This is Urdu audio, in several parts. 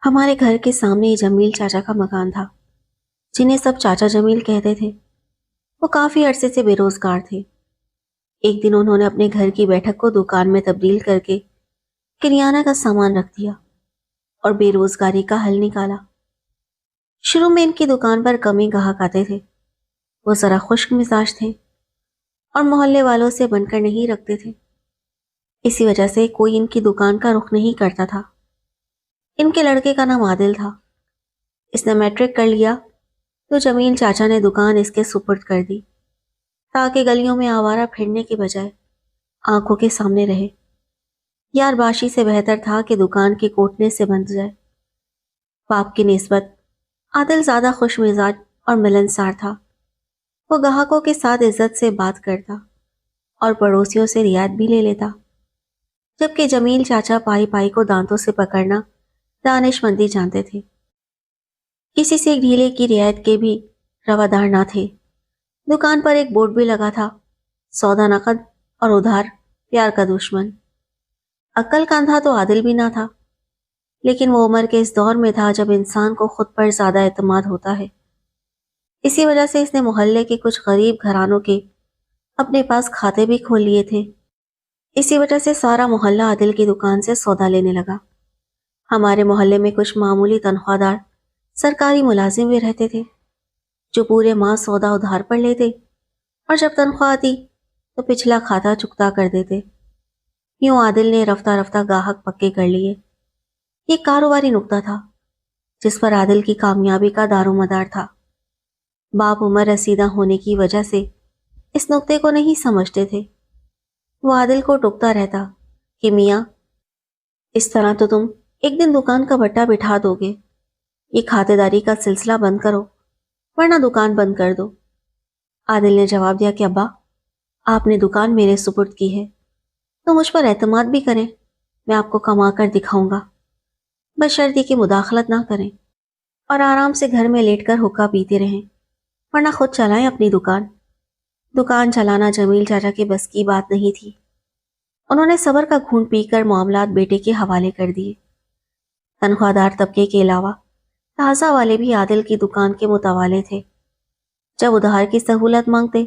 ہمارے گھر کے سامنے جمیل چاچا کا مکان تھا، جنہیں سب چاچا جمیل کہتے تھے۔ وہ کافی عرصے سے بے روزگار تھے۔ ایک دن انہوں نے اپنے گھر کی بیٹھک کو دکان میں تبدیل کر کے کریانہ کا سامان رکھ دیا اور بے روزگاری کا حل نکالا۔ شروع میں ان کی دکان پر کم ہی گاہک آتے تھے۔ وہ ذرا خشک مزاج تھے اور محلے والوں سے بن کر نہیں رکھتے تھے۔ اسی وجہ سے کوئی ان کی دکان کا رخ نہیں کرتا تھا۔ ان کے لڑکے کا نام عادل تھا۔ اس نے میٹرک کر لیا تو جمیل چاچا نے دکان اس کے سپرد کر دی، تاکہ گلیوں میں آوارہ پھرنے کے بجائے آنکھوں کے سامنے رہے۔ یار باشی سے بہتر تھا کہ دکان کے کوٹنے سے بند جائے۔ باپ کی نسبت عادل زیادہ خوش مزاج اور ملنسار تھا۔ وہ گاہکوں کے ساتھ عزت سے بات کرتا اور پڑوسیوں سے رعایت بھی لے لیتا، جبکہ جمیل چاچا پائی پائی کو دانتوں سے پکڑنا دانش مندی جانتے تھے۔ کسی سے ڈھیلے کی رعایت کے بھی روادار نہ تھے۔ دکان پر ایک بورڈ بھی لگا تھا: سودا نقد اور ادھار پیار کا دشمن۔ عقل کا اندھا تو عادل بھی نہ تھا، لیکن وہ عمر کے اس دور میں تھا جب انسان کو خود پر زیادہ اعتماد ہوتا ہے۔ اسی وجہ سے اس نے محلے کے کچھ غریب گھرانوں کے اپنے پاس کھاتے بھی کھول لیے تھے۔ اسی وجہ سے سارا محلہ عادل کی دکان سے سودا لینے لگا۔ ہمارے محلے میں کچھ معمولی تنخواہ دار سرکاری ملازم بھی رہتے تھے، جو پورے ماہ سودا ادھار پر لیتے اور جب تنخواہ آتی تو پچھلا کھاتا چکتا کر دیتے۔ یوں عادل نے رفتہ رفتہ گاہک پکے کر لیے۔ یہ کاروباری نکتہ تھا جس پر عادل کی کامیابی کا دار و مدار تھا۔ باپ عمر رسیدہ ہونے کی وجہ سے اس نکتے کو نہیں سمجھتے تھے۔ وہ عادل کو ٹوکتا رہتا کہ میاں، اس طرح تو تم ایک دن دکان کا بٹا بٹھا دو گے۔ یہ کھاتے داری کا سلسلہ بند کرو ورنہ دکان بند کر دو۔ عادل نے جواب دیا کہ ابا، آپ نے دکان میرے سپرد کی ہے تو مجھ پر اعتماد بھی کریں۔ میں آپ کو کما کر دکھاؤں گا، بشرطیکہ کہ مداخلت نہ کریں اور آرام سے گھر میں لیٹ کر حقہ پیتے رہیں، ورنہ خود چلائیں اپنی دکان۔ دکان چلانا جمیل چاچا کے بس کی بات نہیں تھی۔ انہوں نے صبر کا گھونٹ پی کر معاملات بیٹے کے حوالے کر دیے۔ تنخواہ دار طبقے کے علاوہ تازہ والے بھی عادل کی دکان کے متوالے تھے۔ جب ادھار کی سہولت مانگتے،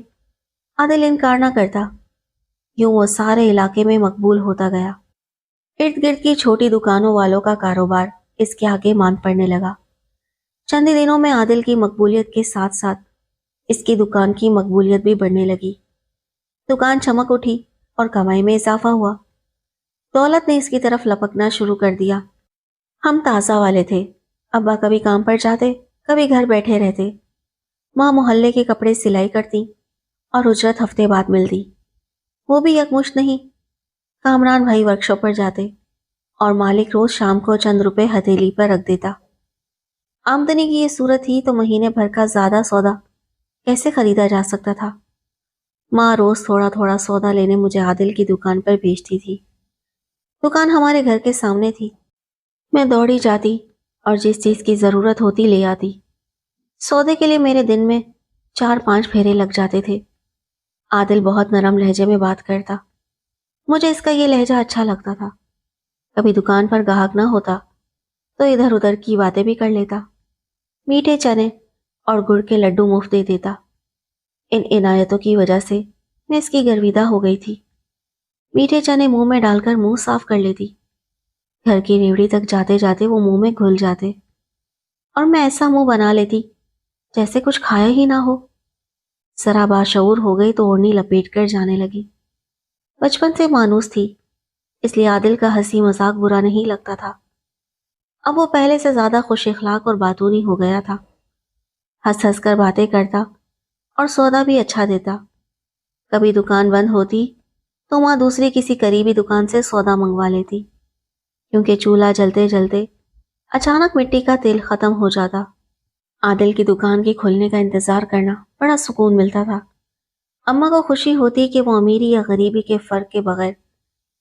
عادل انکار نہ کرتا۔ یوں وہ سارے علاقے میں مقبول ہوتا گیا۔ ارد گرد کی چھوٹی دکانوں والوں کا کاروبار اس کے آگے مان پڑنے لگا۔ چند ہی دنوں میں عادل کی مقبولیت کے ساتھ ساتھ اس کی دکان کی مقبولیت بھی بڑھنے لگی۔ دکان چمک اٹھی اور کمائی میں اضافہ ہوا۔ دولت نے اس کی طرف لپکنا شروع کر دیا۔ ہم تازہ والے تھے۔ ابا کبھی کام پر جاتے، کبھی گھر بیٹھے رہتے۔ ماں محلے کے کپڑے سلائی کرتی اور اجرت ہفتے بعد ملتی۔ وہ بھی یکمشت نہیں۔ کامران بھائی ورکشاپ پر جاتے اور مالک روز شام کو چند روپے ہتھیلی پر رکھ دیتا۔ آمدنی کی یہ صورت ہی تو مہینے بھر کا زیادہ سودا کیسے خریدا جا سکتا تھا؟ ماں روز تھوڑا تھوڑا سودا لینے مجھے عادل کی دکان پر بھیجتی تھی۔ دکان ہمارے گھر کے سامنے تھی۔ میں دوڑی جاتی اور جس چیز کی ضرورت ہوتی لے آتی۔ سودے کے لیے میرے دن میں 4-5 پھیرے لگ جاتے تھے۔ عادل بہت نرم لہجے میں بات کرتا۔ مجھے اس کا یہ لہجہ اچھا لگتا تھا۔ کبھی دکان پر گاہک نہ ہوتا تو ادھر ادھر کی باتیں بھی کر لیتا۔ میٹھے چنے اور گڑ کے لڈو مفت دے دیتا۔ ان عنایتوں کی وجہ سے میں اس کی گرویدہ ہو گئی تھی۔ میٹھے چنے منہ میں ڈال کر منہ صاف کر لیتی۔ گھر کی ریوڑی تک جاتے جاتے وہ منہ میں گھل جاتے اور میں ایسا منہ بنا لیتی جیسے کچھ کھایا ہی نہ ہو۔ ذرا باشعور ہو گئی تو اوڑھنی لپیٹ کر جانے لگی۔ بچپن سے مانوس تھی، اس لیے عادل کا ہنسی مذاق برا نہیں لگتا تھا۔ اب وہ پہلے سے زیادہ خوش اخلاق اور باتونی ہو گیا تھا۔ ہنس ہنس کر باتیں کرتا اور سودا بھی اچھا دیتا۔ کبھی دکان بند ہوتی تو ماں دوسری کسی قریبی دکان سے سودا منگوا لیتی، کیونکہ چولہا جلتے جلتے اچانک مٹی کا تیل ختم ہو جاتا۔ عادل کی دکان کی کھلنے کا انتظار کرنا بڑا سکون ملتا تھا۔ اماں کو خوشی ہوتی کہ وہ امیری یا غریبی کے فرق کے بغیر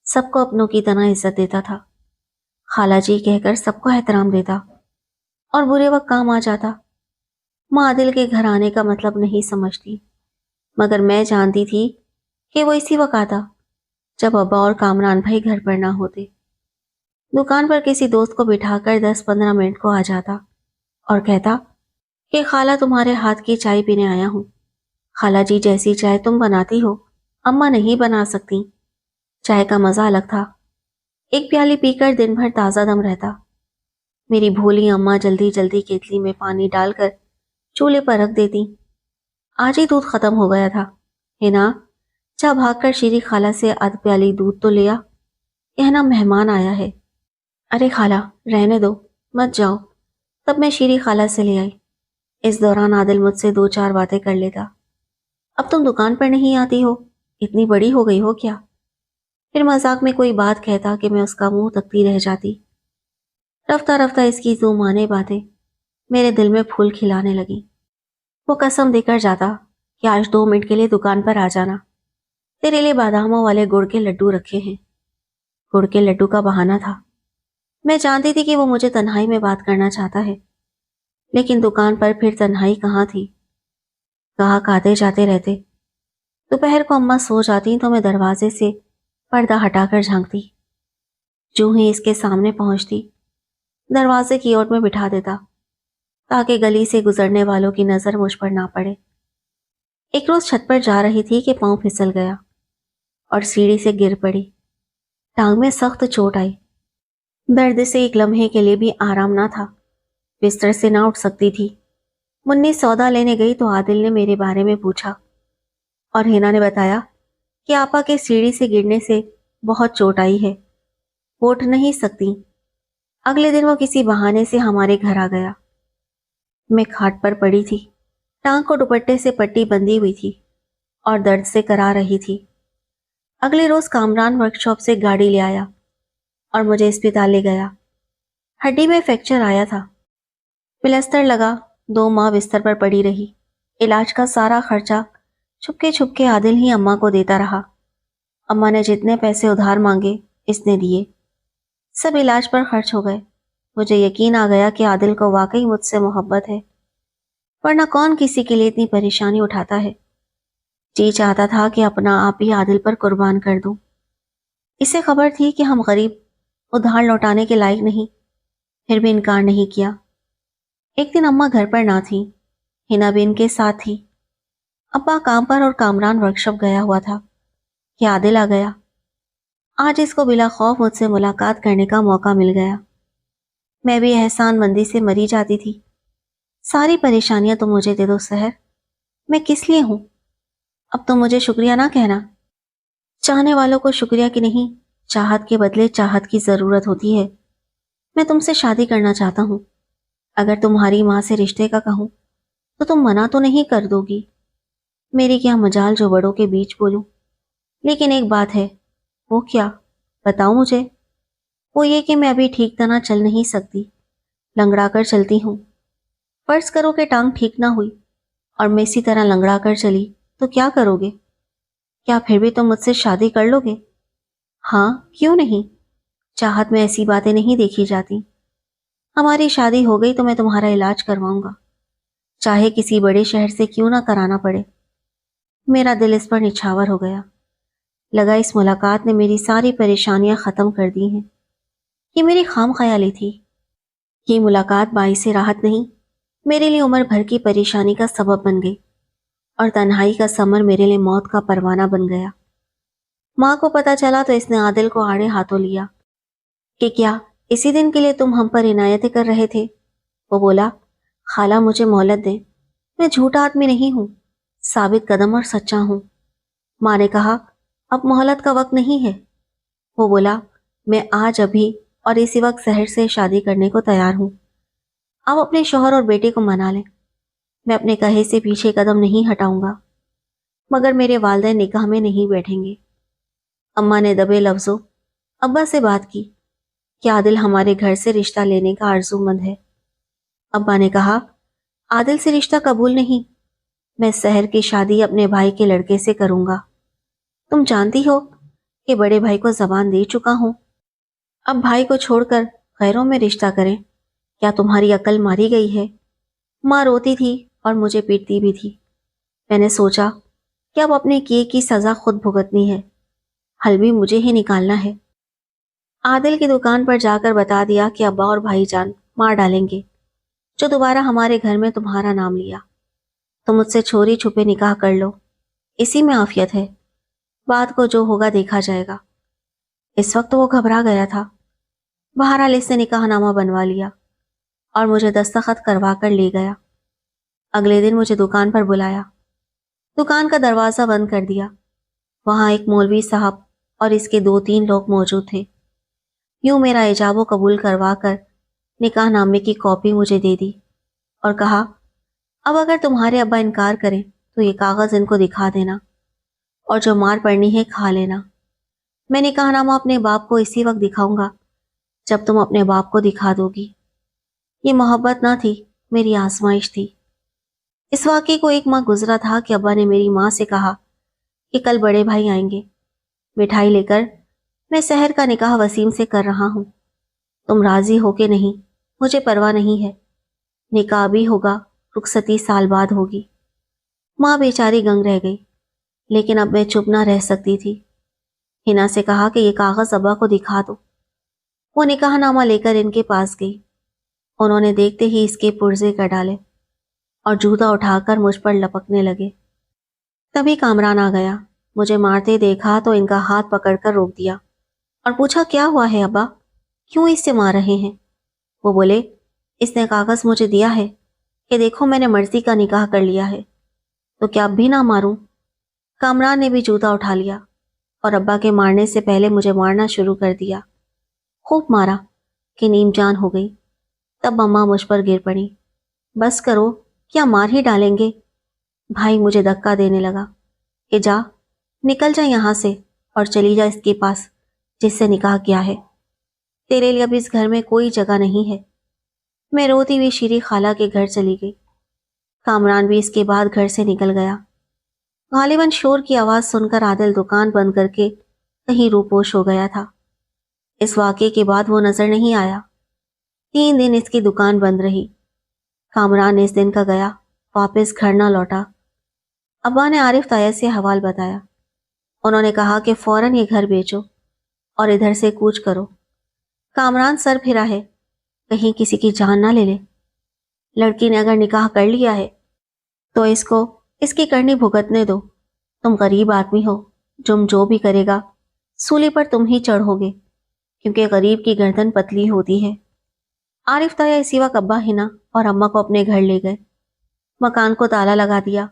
سب کو اپنوں کی طرح عزت دیتا تھا۔ خالہ جی کہہ کر سب کو احترام دیتا اور برے وقت کام آ جاتا۔ ماں عادل کے گھر آنے کا مطلب نہیں سمجھتی، مگر میں جانتی تھی کہ وہ اسی وقت آتا جب ابا اور کامران بھائی گھر پر نہ ہوتے۔ دکان پر کسی دوست کو بٹھا کر 10-15 منٹ کو آ جاتا اور کہتا کہ خالہ تمہارے ہاتھ کی چائے پینے آیا ہوں۔ خالہ جی جیسی چائے تم بناتی ہو اماں نہیں بنا سکتی۔ چائے کا مزہ الگ تھا، ایک پیالی پی کر دن بھر تازہ دم رہتا۔ میری بھولی اماں جلدی جلدی کیتلی میں پانی ڈال کر چولہے پر رکھ دیتی۔ آج ہی دودھ ختم ہو گیا تھا، ہنا جا بھاگ کر شیری خالہ سے آدھ پیالی دودھ تو لیا، ہنا مہمان آیا ہے۔ ارے خالہ رہنے دو، مت جاؤ۔ تب میں شیری خالہ سے لے آئی۔ اس دوران عادل مجھ سے 2-4 باتیں کر لیتا۔ اب تم دکان پر نہیں آتی ہو، اتنی بڑی ہو گئی ہو کیا؟ پھر مذاق میں کوئی بات کہتا کہ میں اس کا منہ تکتی رہ جاتی۔ رفتہ رفتہ اس کی زومانے باتیں میرے دل میں پھول کھلانے لگی۔ وہ قسم دے کر جاتا کہ آج 2 منٹ کے لیے دکان پر آ جانا، تیرے لیے باداموں والے گڑ کے لڈو رکھے ہیں۔ گڑ کے لڈو کا بہانہ تھا، میں جانتی تھی کہ وہ مجھے تنہائی میں بات کرنا چاہتا ہے، لیکن دکان پر پھر تنہائی کہاں تھی، گاہک آتے جاتے رہتے۔ دوپہر کو اماں سو جاتی تو میں دروازے سے پردہ ہٹا کر جھانکتی، جو ہی اس کے سامنے پہنچتی دروازے کی اوٹ میں بٹھا دیتا تاکہ گلی سے گزرنے والوں کی نظر مجھ پر نہ پڑے۔ ایک روز چھت پر جا رہی تھی کہ پاؤں پھسل گیا اور سیڑھی سے گر پڑی، ٹانگ میں سخت چوٹ آئی۔ درد سے ایک لمحے کے لیے بھی آرام نہ تھا، بستر سے نہ اٹھ سکتی تھی۔ منی سودا لینے گئی تو عادل نے میرے بارے میں پوچھا اور ہینا نے بتایا کہ آپا کے سیڑھی سے گرنے سے بہت چوٹ آئی ہے، وہ اٹھ نہیں سکتی۔ اگلے دن وہ کسی بہانے سے ہمارے گھر آ گیا۔ میں کھاٹ پر پڑی تھی، ٹانگ کو دوپٹے سے پٹی بندھی ہوئی تھی اور درد سے کرا رہی تھی۔ اگلے روز کامران ورک شاپ سے گاڑی لے آیا اور مجھے اسپتال لے گیا۔ ہڈی میں فریکچر آیا تھا، پلسٹر لگا، 2 ماہ بستر پر پڑی رہی۔ علاج کا سارا خرچہ چھپکے عادل ہی اماں کو دیتا رہا۔ اماں نے جتنے پیسے ادھار مانگے اس نے دیے، سب علاج پر خرچ ہو گئے۔ مجھے یقین آ گیا کہ عادل کو واقعی مجھ سے محبت ہے، ورنہ کون کسی کے لیے اتنی پریشانی اٹھاتا ہے۔ جی چاہتا تھا کہ اپنا آپ ہی عادل پر قربان کر دوں۔ اسے خبر تھی کہ ہم غریب، ادھار لوٹانے کے لائق نہیں، پھر بھی انکار نہیں کیا۔ ایک دن اماں گھر پر نہ تھی، ہنا بھی ان کے ساتھ تھی۔ ابا کام پر اور کامران ورک شاپ گیا ہوا تھا کہ عادل آ گیا۔ آج اس کو بلا خوف مجھ سے ملاقات کرنے کا موقع مل گیا۔ میں بھی احسان مندی سے مری جاتی تھی۔ ساری پریشانیاں تم مجھے دے دو سحر، میں کس لیے ہوں؟ اب تم مجھے شکریہ نہ کہنا۔ چاہنے والوں کو شکریہ کی نہیں، چاہت کے بدلے چاہت کی ضرورت ہوتی ہے۔ میں تم سے شادی کرنا چاہتا ہوں، اگر تمہاری ماں سے رشتے کا کہوں تو تم منع تو نہیں کر دو گی؟ میری کیا مجال جو بڑوں کے بیچ بولوں، لیکن ایک بات ہے۔ وہ کیا؟ بتاؤ مجھے۔ وہ یہ کہ میں ابھی ٹھیک طرح چل نہیں سکتی، لنگڑا کر چلتی ہوں۔ فرض کرو کہ ٹانگ ٹھیک نہ ہوئی اور میں اسی طرح لنگڑا کر چلی تو کیا کرو گے؟ کیا پھر بھی تم مجھ سے شادی کر لو گے؟ ہاں، کیوں نہیں؟ چاہت میں ایسی باتیں نہیں دیکھی جاتی۔ ہماری شادی ہو گئی تو میں تمہارا علاج کرواؤں گا، چاہے کسی بڑے شہر سے کیوں نہ کرانا پڑے۔ میرا دل اس پر نچھاور ہو گیا، لگا اس ملاقات نے میری ساری پریشانیاں ختم کر دی ہیں۔ یہ میری خام خیالی تھی۔ یہ ملاقات باعث راحت نہیں، میرے لیے عمر بھر کی پریشانی کا سبب بن گئی، اور تنہائی کا سمر میرے لیے موت کا پروانہ بن گیا۔ ماں کو پتا چلا تو اس نے عادل کو آڑے ہاتھوں لیا کہ کیا اسی دن کے لیے تم ہم پر عنایتیں کر رہے تھے؟ وہ بولا، خالہ مجھے مہلت دیں، میں جھوٹا آدمی نہیں ہوں، ثابت قدم اور سچا ہوں۔ ماں نے کہا، اب مہلت کا وقت نہیں ہے۔ وہ بولا، میں آج ابھی اور اسی وقت سحر سے شادی کرنے کو تیار ہوں۔ آپ اپنے شوہر اور بیٹے کو منا لیں، میں اپنے کہے سے پیچھے قدم نہیں ہٹاؤں گا، مگر میرے والدین نکاح میں نہیں بیٹھیں گے۔ اماں نے دبے لفظوں ابا سے بات کی کہ عادل ہمارے گھر سے رشتہ لینے کا آرزو مند ہے۔ ابا نے کہا، عادل سے رشتہ قبول نہیں، میں سحر کی شادی اپنے بھائی کے لڑکے سے کروں گا۔ تم جانتی ہو کہ بڑے بھائی کو زبان دے چکا ہوں، اب بھائی کو چھوڑ کر غیروں میں رشتہ کریں، کیا تمہاری عقل ماری گئی ہے؟ ماں روتی تھی اور مجھے پیٹتی بھی تھی۔ میں نے سوچا کہ اب اپنے کیے کی سزا خود بھگتنی ہے، حل بھی مجھے ہی نکالنا ہے۔ عادل کی دکان پر جا کر بتا دیا کہ ابا اور بھائی جان مار ڈالیں گے جو دوبارہ ہمارے گھر میں تمہارا نام لیا۔ تم مجھ سے چوری چھپے نکاح کر لو، اسی میں عافیت ہے، بات کو جو ہوگا دیکھا جائے گا۔ اس وقت وہ گھبرا گیا تھا۔ بہرحال اس نے نکاح نامہ بنوا لیا اور مجھے دستخط کروا کر لے گیا۔ اگلے دن مجھے دکان پر بلایا، دکان کا دروازہ بند کر دیا۔ وہاں ایک مولوی صاحب اور اس کے 2-3 لوگ موجود تھے۔ یوں میرا ایجاب و قبول کروا کر نکاح نامے کی کاپی مجھے دے دی اور کہا، اب اگر تمہارے ابا انکار کریں تو یہ کاغذ ان کو دکھا دینا اور جو مار پڑنی ہے کھا لینا۔ میں نکاح نامہ اپنے باپ کو اسی وقت دکھاؤں گا جب تم اپنے باپ کو دکھا دو گی۔ یہ محبت نہ تھی، میری آزمائش تھی۔ اس واقعے کو 1 ماہ گزرا تھا کہ ابا نے میری ماں سے کہا کہ کل بڑے بھائی آئیں گے، مٹھائی لے کر میں سحر کا نکاح وسیم سے کر رہا ہوں، تم راضی ہو کہ نہیں مجھے پرواہ نہیں ہے، نکاح بھی ہوگا، رخصتی سال بعد ہوگی۔ ماں بیچاری گنگ رہ گئی، لیکن اب میں چپ نہ رہ سکتی تھی۔ ہنا سے کہا کہ یہ کاغذ ابا کو دکھا دو۔ وہ نکاح نامہ لے کر ان کے پاس گئی۔ انہوں نے دیکھتے ہی اس کے پرزے کر ڈالے اور جوتا اٹھا کر مجھ پر لپکنے لگے۔ تبھی کامران آ گیا، مجھے مارتے دیکھا تو ان کا ہاتھ پکڑ کر روک دیا اور پوچھا، کیا ہوا ہے ابا، کیوں اس سے مار رہے ہیں؟ وہ بولے، اس نے کاغذ مجھے دیا ہے کہ دیکھو میں نے مرضی کا نکاح کر لیا ہے، تو کیا اب بھی نہ ماروں؟ کامران نے بھی جوتا اٹھا لیا اور ابا کے مارنے سے پہلے مجھے مارنا شروع کر دیا۔ خوب مارا کہ نیم جان ہو گئی۔ تب اماں مجھ پر گر پڑی۔ بس کرو، کیا مار ہی ڈالیں گے؟ بھائی مجھے دھکا دینے لگا کہ جا، نکل جا یہاں سے اور چلی جا اس کے پاس جس سے نکاح کیا ہے، تیرے لیے اب اس گھر میں کوئی جگہ نہیں ہے۔ میں روتی ہوئی شیری خالہ کے گھر چلی گئی۔ کامران بھی اس کے بعد گھر سے نکل گیا۔ غالباً شور کی آواز سن کر عادل دکان بند کر کے کہیں روپوش ہو گیا تھا۔ اس واقعے کے بعد وہ نظر نہیں آیا۔ 3 دن اس کی دکان بند رہی۔ کامران اس دن کا گیا، واپس گھر نہ لوٹا۔ ابا نے عارف تایا سے حوال بتایا۔ انہوں نے کہا کہ فوراً یہ گھر بیچو اور ادھر سے کوچ کرو۔ کامران سر پھرا ہے، کہیں کسی کی جان نہ لے لے۔ لڑکی نے اگر نکاح کر لیا ہے تو اس کو اس کی کرنی بھگتنے دو۔ تم غریب آدمی ہو، جو بھی کرے گا سولی پر تم ہی چڑھو گے، کیونکہ غریب کی گردن پتلی ہوتی ہے۔ عارف تایا اسی وقت ابا، ہنا اور اماں کو اپنے گھر لے گئے۔ مکان کو تالا لگا دیا۔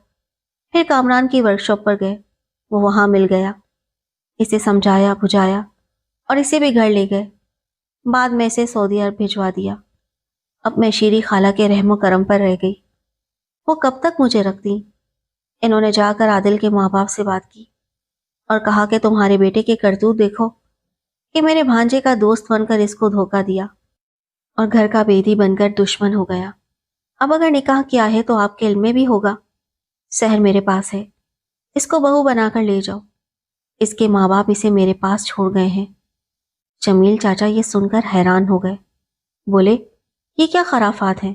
پھر کامران کی ورکشاپ پر گئے، وہ وہاں مل گیا۔ اسے سمجھایا بجھایا اور اسے بھی گھر لے گئے۔ بعد میں اسے سعودی عرب بھجوا دیا۔ اب میں شیری خالہ کے رحم و کرم پر رہ گئی۔ وہ کب تک مجھے رکھتی؟ انہوں نے جا کر عادل کے ماں باپ سے بات کی اور کہا کہ تمہارے بیٹے کے کرتوت دیکھو، کہ میرے بھانجے کا دوست بن کر اس کو دھوکہ دیا اور گھر کا بیدی بن کر دشمن ہو گیا۔ اب اگر نکاح کیا ہے تو آپ کے علم میں بھی ہوگا۔ سحر میرے پاس ہے، اس کو بہو بنا کر لے جاؤ۔ اس کے ماں باپ اسے میرے پاس چھوڑ گئے ہیں۔ جمیل چاچا یہ سن کر حیران ہو گئے، بولے، یہ کیا خرافات ہیں؟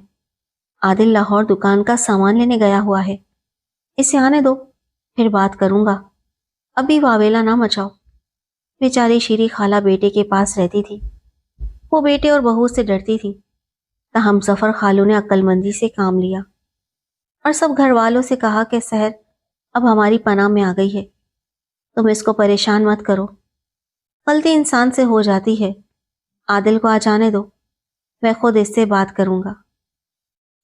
عادل لاہور دکان کا سامان لینے گیا ہوا ہے، اسے آنے دو، پھر بات کروں گا، ابھی واویلا نہ مچاؤ۔ بیچاری شیری خالہ بیٹے کے پاس رہتی تھی، وہ بیٹے اور بہو سے ڈرتی تھی، تاہم ظفر خالو نے عقل مندی سے کام لیا اور سب گھر والوں سے کہا کہ سحر اب ہماری پناہ میں آ گئی ہے، تم اس کو پریشان مت کرو، غلطی انسان سے ہو جاتی ہے، عادل کو آ جانے دو، میں خود اس سے بات کروں گا۔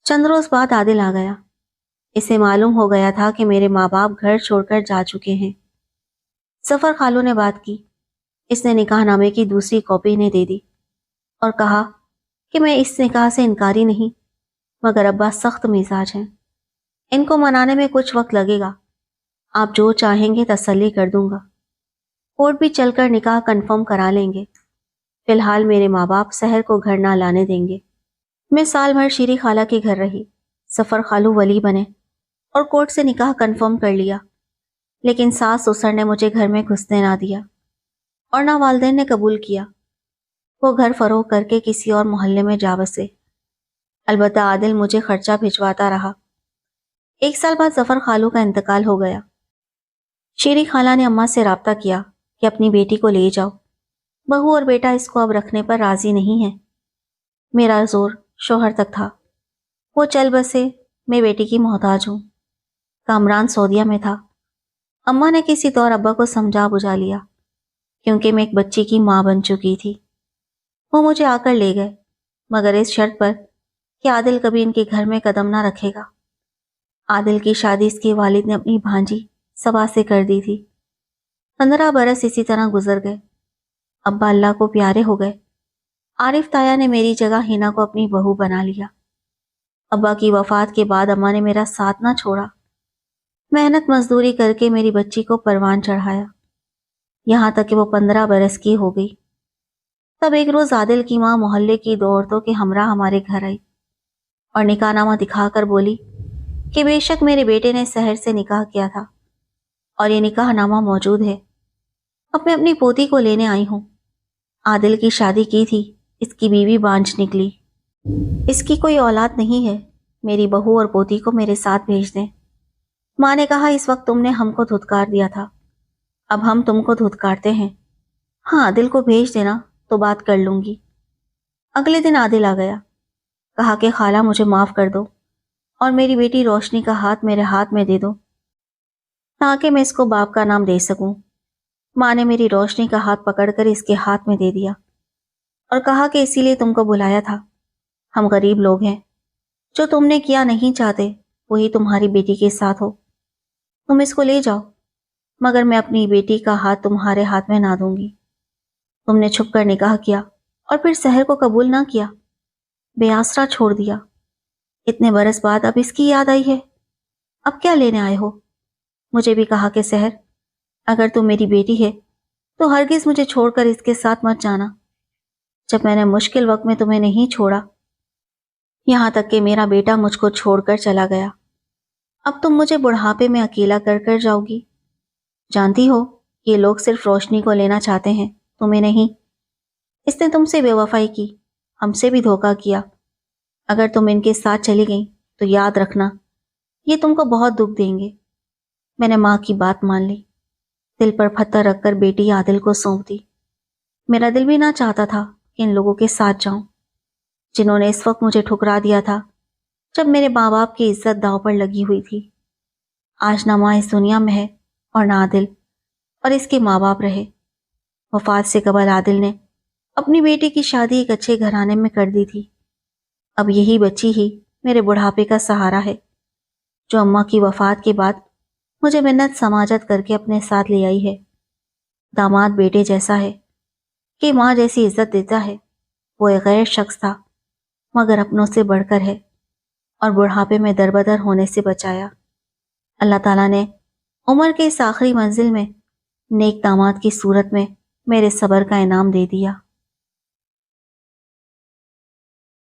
چند روز بعد عادل آ گیا۔ اسے معلوم ہو گیا تھا کہ میرے ماں باپ گھر چھوڑ کر جا چکے ہیں۔ ظفر خالو نے بات کی، اس نے نکاح نامے کی دوسری کاپی انہیں دے دی اور کہا کہ میں اس نکاح سے انکاری نہیں، مگر ابا سخت مزاج ہیں، ان کو منانے میں کچھ وقت لگے گا، آپ جو چاہیں گے تسلی کر دوں گا، کورٹ بھی چل کر نکاح کنفرم کرا لیں گے۔ فی الحال میرے ماں باپ سحر کو گھر نہ لانے دیں گے۔ میں سال بھر شیری خالہ کے گھر رہی، ظفر خالو ولی بنے اور کورٹ سے نکاح کنفرم کر لیا، لیکن ساس سسر نے مجھے گھر میں گھسنے نہ دیا اور نہ والدین نے قبول کیا۔ وہ گھر فروخت کر کے کسی اور محلے میں جا بسے۔ البتہ عادل مجھے خرچہ بھجواتا رہا۔ 1 سال بعد ظفر خالو کا انتقال ہو گیا۔ شیری خالہ نے اماں سے رابطہ کیا کہ اپنی بیٹی کو لے جاؤ۔ بہو اور بیٹا اس کو اب رکھنے پر راضی نہیں ہیں۔ میرا زور شوہر تک تھا، وہ چل بسے، میں بیٹی کی محتاج ہوں۔ کامران سعودیہ میں تھا۔ اماں نے کسی طور ابا کو سمجھا بجھا لیا، کیونکہ میں ایک بچی کی ماں بن چکی تھی۔ وہ مجھے آ کر لے گئے، مگر اس شرط پر کہ عادل کبھی ان کے گھر میں قدم نہ رکھے گا۔ عادل کی شادی اس کے والد نے اپنی بھانجی صبا سے کر دی تھی۔ 15 برس اسی طرح گزر گئے۔ ابا اللہ کو پیارے ہو گئے۔ عارف تایا نے میری جگہ ہینا کو اپنی بہو بنا لیا۔ ابا کی وفات کے بعد اماں نے میرا ساتھ نہ چھوڑا، محنت مزدوری کر کے میری بچی کو پروان چڑھایا، یہاں تک کہ وہ 15 برس کی ہو گئی۔ تب ایک روز عادل کی ماں محلے کی 2 عورتوں کے ہمراہ ہمارے گھر آئی اور نکاح نامہ دکھا کر بولی کہ بے شک میرے بیٹے نے سحر سے نکاح کیا تھا اور یہ نکاح نامہ موجود ہے۔ اب میں اپنی پوتی کو لینے آئی ہوں۔ عادل کی شادی کی تھی، اس کی بیوی بانجھ نکلی، اس کی کوئی اولاد نہیں ہے، میری بہو اور پوتی کو میرے ساتھ بھیج دیں۔ ماں نے کہا اس وقت تم نے ہم کو دھتکار دیا تھا، اب ہم تم کو دھتکارتے ہیں۔ ہاں عادل کو بھیج دینا تو بات کر لوں گی۔ اگلے دن عادل آ گیا، کہا کہ خالہ مجھے معاف کر دو اور میری بیٹی روشنی کا ہاتھ میرے ہاتھ میں دے دو تاکہ میں اس کو باپ کا نام دے سکوں۔ ماں نے میری روشنی کا ہاتھ پکڑ کر اس کے ہاتھ میں دے دیا اور کہا کہ اسی لیے تم کو بلایا تھا، ہم غریب لوگ ہیں، جو تم نے کیا نہیں چاہتے وہی تمہاری بیٹی کے ساتھ ہو، تم اس کو لے جاؤ، مگر میں اپنی بیٹی کا ہاتھ تمہارے ہاتھ میں نہ دوں گی۔ تم نے چھپ کر نکاح کیا اور پھر سحر کو قبول نہ کیا، بے آسرا چھوڑ دیا، اتنے برس بعد اب اس کی یاد آئی ہے، اب کیا لینے آئے ہو؟ مجھے بھی کہا کہ سحر اگر تم میری بیٹی ہے تو ہرگز مجھے چھوڑ کر اس کے ساتھ مت جانا، جب میں نے مشکل وقت میں تمہیں نہیں چھوڑا، یہاں تک کہ میرا بیٹا مجھ کو چھوڑ کر چلا گیا، اب تم مجھے بڑھاپے میں اکیلا کر جاؤ گی۔ جانتی ہو یہ لوگ صرف روشنی کو لینا چاہتے ہیں، تمہیں نہیں۔ اس نے تم سے بے وفائی کی، ہم سے بھی دھوکہ کیا، اگر تم ان کے ساتھ چلی گئی تو یاد رکھنا یہ تم کو بہت دکھ دیں گے۔ میں نے ماں کی بات مان لی، دل پر پتھر رکھ کر بیٹی عادل کو سونپ دی۔ میرا دل بھی نہ چاہتا تھا کہ ان لوگوں کے ساتھ جاؤں جنہوں نے اس وقت مجھے ٹھکرا دیا تھا جب میرے ماں باپ کی عزت داؤ پر لگی ہوئی تھی۔ آج نہ ماں اس دنیا میں ہے اور نہ عادل اور اس کے ماں باپ رہے۔ وفات سے قبل عادل نے اپنی بیٹی کی شادی ایک اچھے گھرانے میں کر دی تھی، اب یہی بچی ہی میرے بڑھاپے کا سہارا ہے، جو اماں کی وفات کے بعد مجھے منت سماجت کر کے اپنے ساتھ لے آئی ہے۔ داماد بیٹے جیسا ہے کہ ماں جیسی عزت دیتا ہے، وہ ایک غیر شخص تھا مگر اپنوں سے بڑھ کر ہے، اور بڑھاپے میں دربدر ہونے سے بچایا۔ اللہ تعالیٰ نے عمر کے اس آخری منزل میں نیک داماد کی صورت میں میرے صبر کا انعام دے دیا۔